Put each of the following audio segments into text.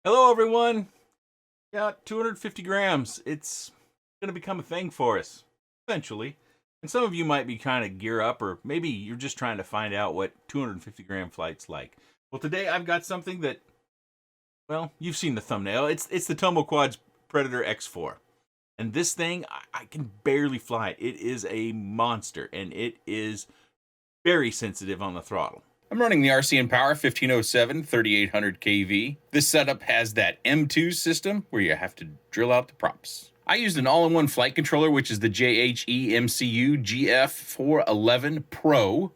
Hello, everyone. Yeah, 250 grams. It's going to become a thing for us eventually. And some of you might be trying to gear up, or maybe you're just trying to find out what 250 gram flight's like. Well, today I've got something that, well, you've seen the thumbnail. It's the TomoQuads Predator X4. And this thing, I can barely fly it. It is a monster, and it is very sensitive on the throttle. I'm running the RCinPower 1507 3800 kV. This setup has that M2 system where you have to drill out the props. I used an all-in-one flight controller, which is the JHE MCU GF411 Pro,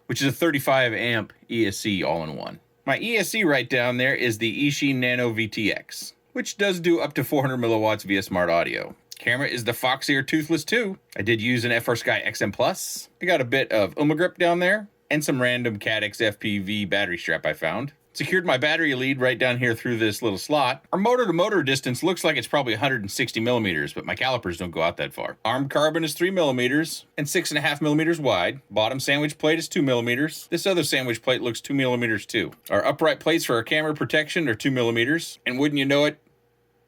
which is a 35 amp ESC all-in-one. My ESC right down there is the Ishii Nano VTX, which does do up to 400 milliwatts via smart audio. Camera is the Foxeer Toothless 2. I did use an FrSky XM Plus. I got a bit of Umma Grip down there, and some random Caddx FPV battery strap I found. Secured my battery lead right down here through this little slot. Our motor-to-motor distance looks like it's probably 160 millimeters, but my calipers don't go out that far. Armed carbon is 3 millimeters and 6.5 millimeters wide. Bottom sandwich plate is 2 millimeters. This other sandwich plate looks 2 millimeters too. Our upright plates for our camera protection are 2 millimeters. And wouldn't you know it,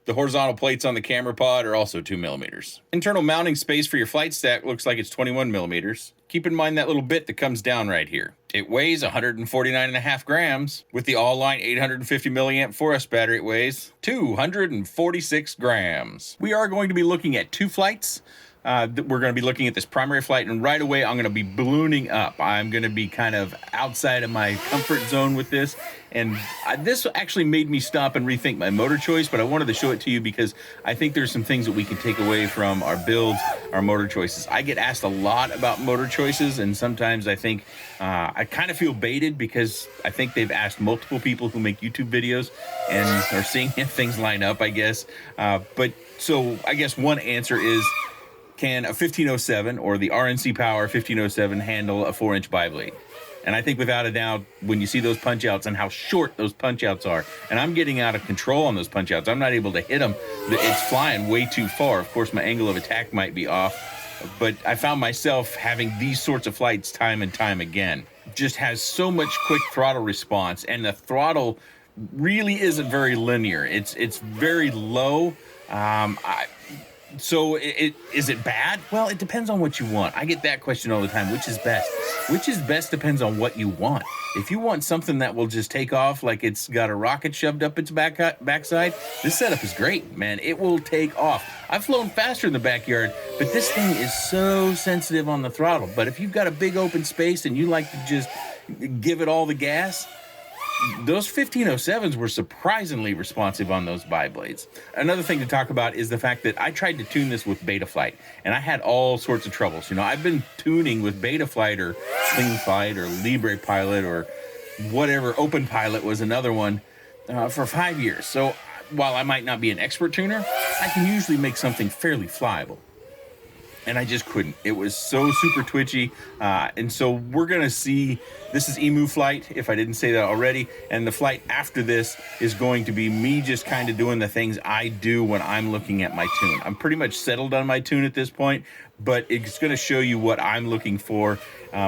the horizontal plates on the camera pod are also 2 millimeters. Internal mounting space for your flight stack looks like it's 21 millimeters. Keep in mind that little bit that comes down right here. It weighs 149.5 grams. With the all-line 850 milliamp 4S battery, it weighs 246 grams. We are going to be looking at two flights. We're going to be looking at this primary flight, and right away I'm going to be ballooning up. I'm going to be kind of outside of my comfort zone with this, and this actually made me stop and rethink my motor choice, but I wanted to show it to you because I think there's some things that we can take away from our builds, our motor choices. I get asked a lot about motor choices, and sometimes I think I kind of feel baited because I think they've asked multiple people who make YouTube videos and are seeing if things line up, I guess. But so I guess one answer is, can a 1507 or the RCinPower 1507 handle a 4-inch biblade? And I think without a doubt, when you see those punch outs and how short those punch outs are, and I'm getting out of control on those punch outs, I'm not able to hit them. It's flying way too far. Of course, my angle of attack might be off, but I found myself having these sorts of flights time and time again. Just has so much quick throttle response, and the throttle really isn't very linear. It's very low. So is it bad? Well, it depends on what you want. I get that question all the time. Which is best? Which is best depends on what you want. If you want something that will just take off like it's got a rocket shoved up its backside, this setup is great, man. It will take off. I've flown faster in the backyard, but this thing is so sensitive on the throttle. But if you've got a big open space and you like to just give it all the gas, those 1507s were surprisingly responsive on those biblades. Another thing to talk about is the fact that I tried to tune this with Betaflight, and I had all sorts of troubles. You know, I've been tuning with Betaflight or Slingflight or Libre Pilot or whatever, Open Pilot was another one, for 5 years. So while I might not be an expert tuner, I can usually make something fairly flyable. And I just couldn't. It was so super twitchy. And so we're going to see, this is Emu flight, if I didn't say that already. And the flight after this is going to be me just kind of doing the things I do when I'm looking at my tune. I'm pretty much settled on my tune at this point, but it's going to show you what I'm looking for.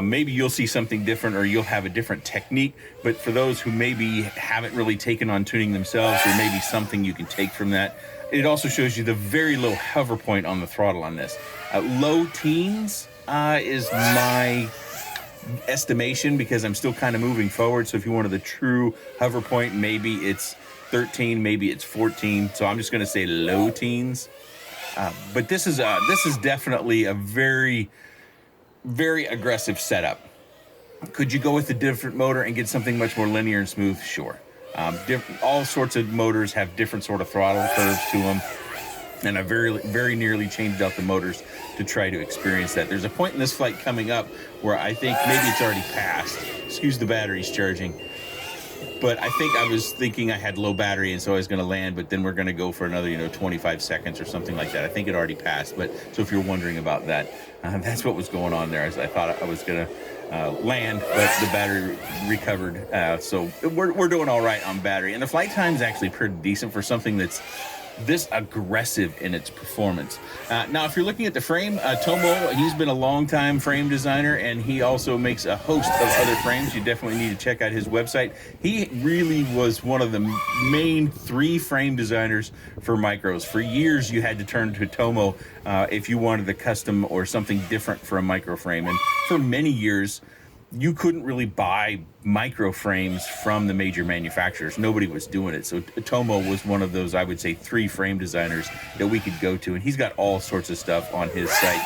Maybe you'll see something different, or you'll have a different technique. But for those who maybe haven't really taken on tuning themselves, there may be something you can take from that. It also shows you the very low hover point on the throttle on this. Low teens is my estimation because I'm still kind of moving forward. So if you wanted the true hover point, maybe it's 13, maybe it's 14. So I'm just going to say low teens. But this is definitely a very, very aggressive setup. Could you go with a different motor and get something much more linear and smooth? Sure. All sorts of motors have different sort of throttle curves to them, and I very nearly changed out the motors to try to experience that. There's a point in this flight coming up where I think maybe it's already passed. Excuse the batteries charging. But I think I was thinking I had low battery, and so I was going to land, but then we're going to go for another, 25 seconds or something like that. I think it already passed, but so if you're wondering about that, that's what was going on there. As I thought I was going to land, but the battery recovered. So we're doing all right on battery, and the flight time is actually pretty decent for something that's this aggressive in its performance. Now, if you're looking at the frame, Tomo, he's been a long time frame designer, and he also makes a host of other frames. You definitely need to check out his website. He really was one of the main 3 frame designers for micros. For years, you had to turn to Tomo if you wanted a custom or something different for a micro frame. And for many years, you couldn't really buy micro frames from the major manufacturers. Nobody was doing it. So Tomo was one of those, I would say, 3 frame designers that we could go to. And he's got all sorts of stuff on his site.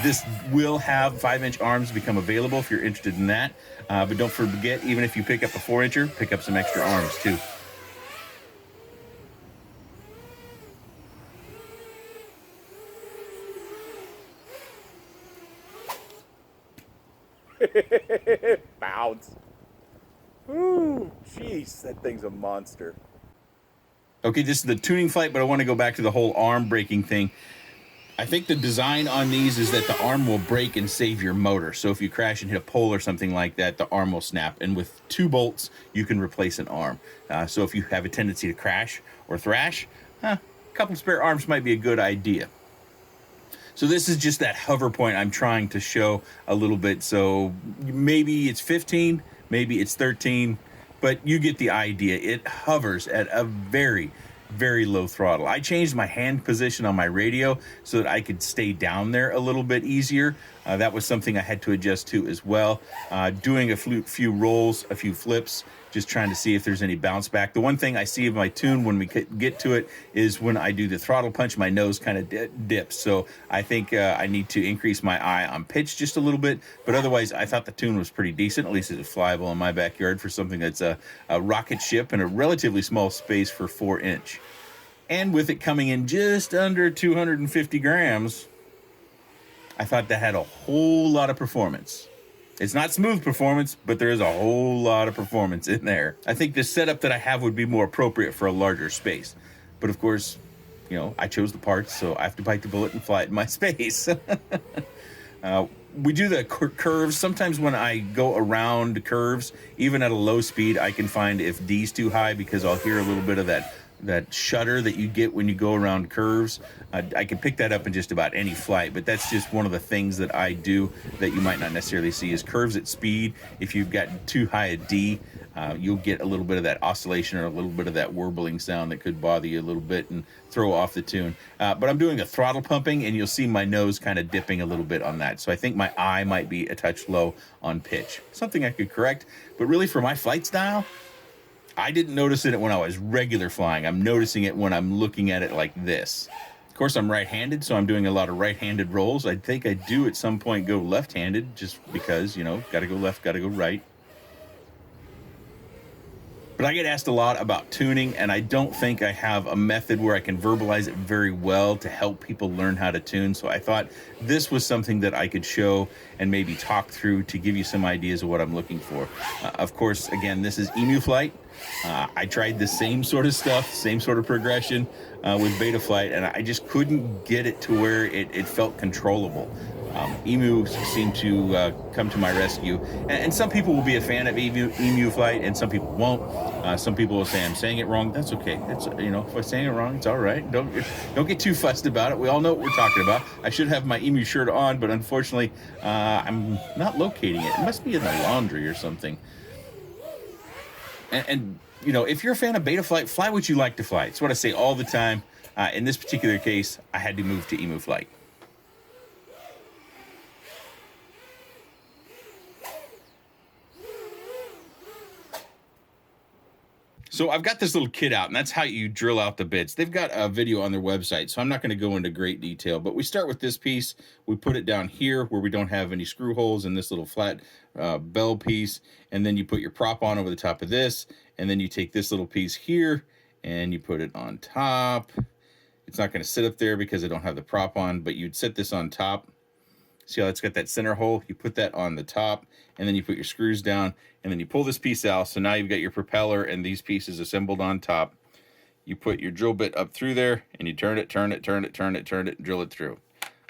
This will have 5-inch arms become available if you're interested in that. But don't forget, even if you pick up a 4-incher, pick up some extra arms too. Bounce. Ooh, jeez, that thing's a monster. Okay, this is the tuning flight, but I want to go back to the whole arm breaking thing. I think the design on these is that the arm will break and save your motor. So if you crash and hit a pole or something like that, the arm will snap. And with 2 bolts, you can replace an arm. So if you have a tendency to crash or thrash, a couple spare arms might be a good idea. So this is just that hover point I'm trying to show a little bit. So maybe it's 15, maybe it's 13, but you get the idea. It hovers at a very, very low throttle. I changed my hand position on my radio so that I could stay down there a little bit easier. That was something I had to adjust to as well. Doing a few rolls, a few flips, just trying to see if there's any bounce back. The one thing I see of my tune when we get to it is when I do the throttle punch, my nose kind of dips. So I think I need to increase my eye on pitch just a little bit. But otherwise, I thought the tune was pretty decent. At least it's flyable in my backyard for something that's a rocket ship in a relatively small space for 4-inch. And with it coming in just under 250 grams, I thought that had a whole lot of performance. It's not smooth performance, but there is a whole lot of performance in there. I think the setup that I have would be more appropriate for a larger space. But of course, you know, I chose the parts, so I have to bite the bullet and fly it in my space. We do the curves. Sometimes when I go around curves, even at a low speed, I can find if D's too high because I'll hear a little bit of that shudder that you get when you go around curves. I can pick that up in just about any flight, but that's just one of the things that I do that you might not necessarily see is curves at speed. If you've got too high a D, you'll get a little bit of that oscillation or a little bit of that warbling sound that could bother you a little bit and throw off the tune. But I'm doing a throttle pumping, and you'll see my nose kind of dipping a little bit on that. So I think my eye might be a touch low on pitch. Something I could correct, but really for my flight style, I didn't notice it when I was regular flying. I'm noticing it when I'm looking at it like this. Of course, I'm right-handed, so I'm doing a lot of right-handed rolls. I think I do at some point go left-handed just because, you know, got to go left, got to go right. But I get asked a lot about tuning, and I don't think I have a method where I can verbalize it very well to help people learn how to tune. So I thought this was something that I could show and maybe talk through to give you some ideas of what I'm looking for. Of course, again, this is Emu Flight. I tried the same sort of stuff, same sort of progression with Beta Flight, and I just couldn't get it to where it felt controllable. Emu seemed to come to my rescue, and some people will be a fan of Emu Flight, and some people won't. Some people will say I'm saying it wrong. That's okay. It's, you know, if I'm saying it wrong, it's all right. Don't get too fussed about it. We all know what we're talking about. I should have my Emu shirt on, but unfortunately, I'm not locating it. It must be in the laundry or something. And you know, if you're a fan of Beta Flight, fly what you like to fly. It's what I say all the time. In this particular case, I had to move to Emu Flight. So I've got this little kit out, and that's how you drill out the bits. They've got a video on their website, so I'm not going to go into great detail, but we start with this piece. We put it down here where we don't have any screw holes in this little flat bell piece, and then you put your prop on over the top of this, and then you take this little piece here, and you put it on top. It's not going to sit up there because I don't have the prop on, but you'd set this on top. See how it's got that center hole? You put that on the top, and then you put your screws down, and then you pull this piece out. So now you've got your propeller and these pieces assembled on top. You put your drill bit up through there, and you turn it, and drill it through.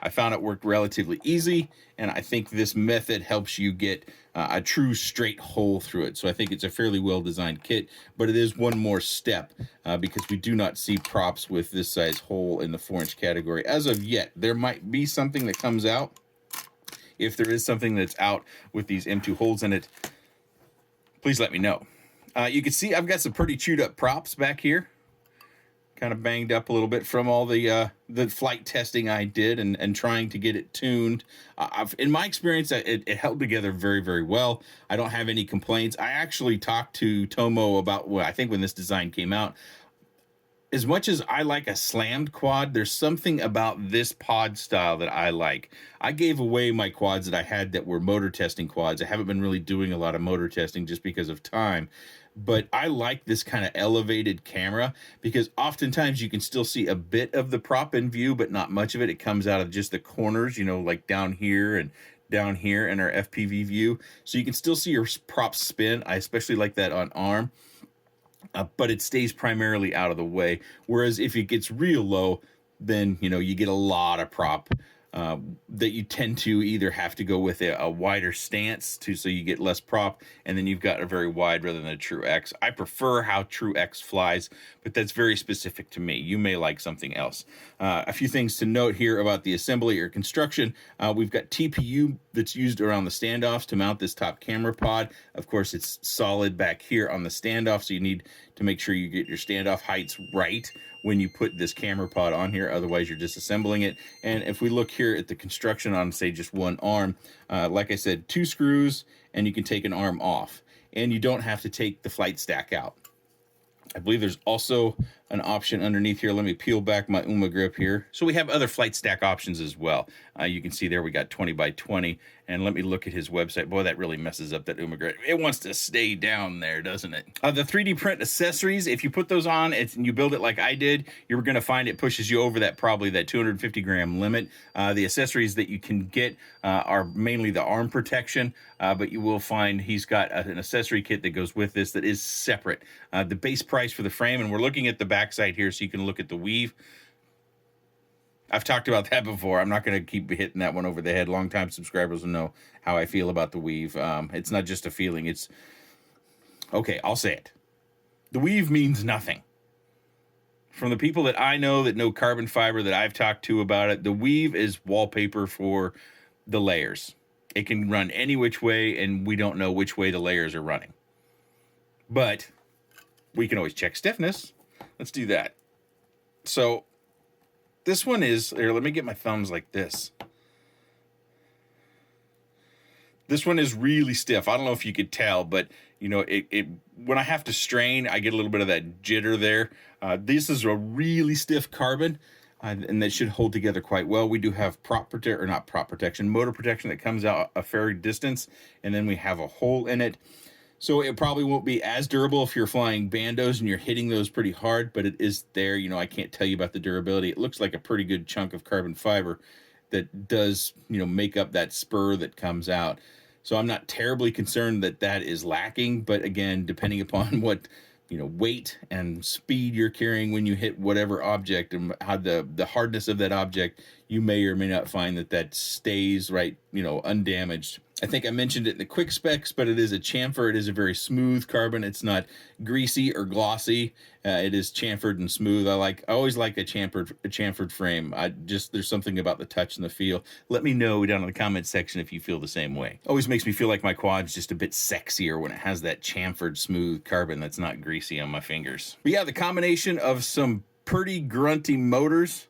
I found it worked relatively easy, and I think this method helps you get a true straight hole through it. So I think it's a fairly well-designed kit, but it is one more step because we do not see props with this size hole in the 4-inch category as of yet. There might be something that comes out. If there is something that's out with these M2 holes in it, please let me know. You can see I've got some pretty chewed up props back here. Kind of banged up a little bit from all the flight testing I did and trying to get it tuned. In my experience, it held together very, very well. I don't have any complaints. I actually talked to Tomo about, well, I think when this design came out, as much as I like a slammed quad, there's something about this pod style that I like. I gave away my quads that I had that were motor testing quads. I haven't been really doing a lot of motor testing just because of time. But I like this kind of elevated camera because oftentimes you can still see a bit of the prop in view, but not much of it. It comes out of just the corners, you know, like down here and down here in our FPV view. So you can still see your prop spin. I especially like that on arm. But it stays primarily out of the way. Whereas if it gets real low, then, you know, you get a lot of prop that you tend to either have to go with a wider stance so you get less prop, and then you've got a very wide rather than a true X. I prefer how true X flies, but that's very specific to me. You may like something else. A few things to note here about the assembly or construction. We've got TPU that's used around the standoffs to mount this top camera pod. Of course, it's solid back here on the standoff, so you need to make sure you get your standoff heights right when you put this camera pod on here, otherwise you're disassembling it. And if we look here at the construction on, say, just one arm, like I said, 2 screws, and you can take an arm off. And you don't have to take the flight stack out. I believe there's also an option underneath here. Let me peel back my Umma Grip here. So we have other flight stack options as well. You can see there we got 20 by 20. And let me look at his website. Boy, that really messes up that Umma Grip. It wants to stay down there, doesn't it? The 3D print accessories, if you put those on and you build it like I did, you're going to find it pushes you over that 250 gram limit. The accessories that you can get are mainly the arm protection, but you will find he's got an accessory kit that goes with this that is separate. The base price for the frame, and we're looking at the back side here so you can look at the weave. I've talked about that before. I'm not going to keep hitting that one over the head. Long-time subscribers will know how I feel about the weave. It's not just a feeling. It's... Okay, I'll say it. The weave means nothing. From the people that I know that know carbon fiber that I've talked to about it, the weave is wallpaper for the layers. It can run any which way, and we don't know which way the layers are running. But we can always check stiffness. Let's do that. So this one is, here, let me get my thumbs like this. This one is really stiff. I don't know if you could tell, but you know, when I have to strain, I get a little bit of that jitter there. This is a really stiff carbon, and that should hold together quite well. We do have motor protection that comes out a fair distance, and then we have a hole in it. So it probably won't be as durable if you're flying bandos and you're hitting those pretty hard, but it is there. You know, I can't tell you about the durability. It looks like a pretty good chunk of carbon fiber that does, you know, make up that spur that comes out. So I'm not terribly concerned that that is lacking, but again, depending upon what, you know, weight and speed you're carrying when you hit whatever object and how the hardness of that object, you may or may not find that that stays right, you know, undamaged. I think I mentioned it in the quick specs, but it is a chamfer. It is a very smooth carbon. It's not greasy or glossy. It is chamfered and smooth. I always like a chamfered frame. There's something about the touch and the feel. Let me know down in the comment section if you feel the same way. Always makes me feel like my quad's just a bit sexier when it has that chamfered smooth carbon that's not greasy on my fingers. But yeah, the combination of some pretty grunty motors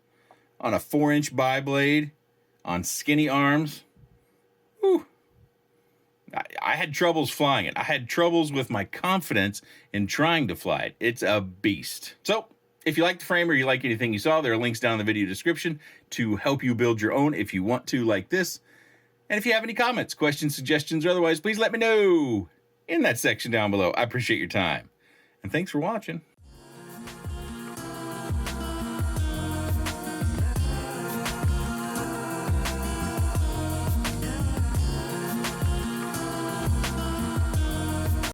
on a 4-inch bi-blade on skinny arms. Whew. I had troubles flying it. I had troubles with my confidence in trying to fly it. It's a beast. So if you like the frame or you like anything you saw, there are links down in the video description to help you build your own if you want to, like this. And if you have any comments, questions, suggestions, or otherwise, please let me know in that section down below. I appreciate your time. And thanks for watching.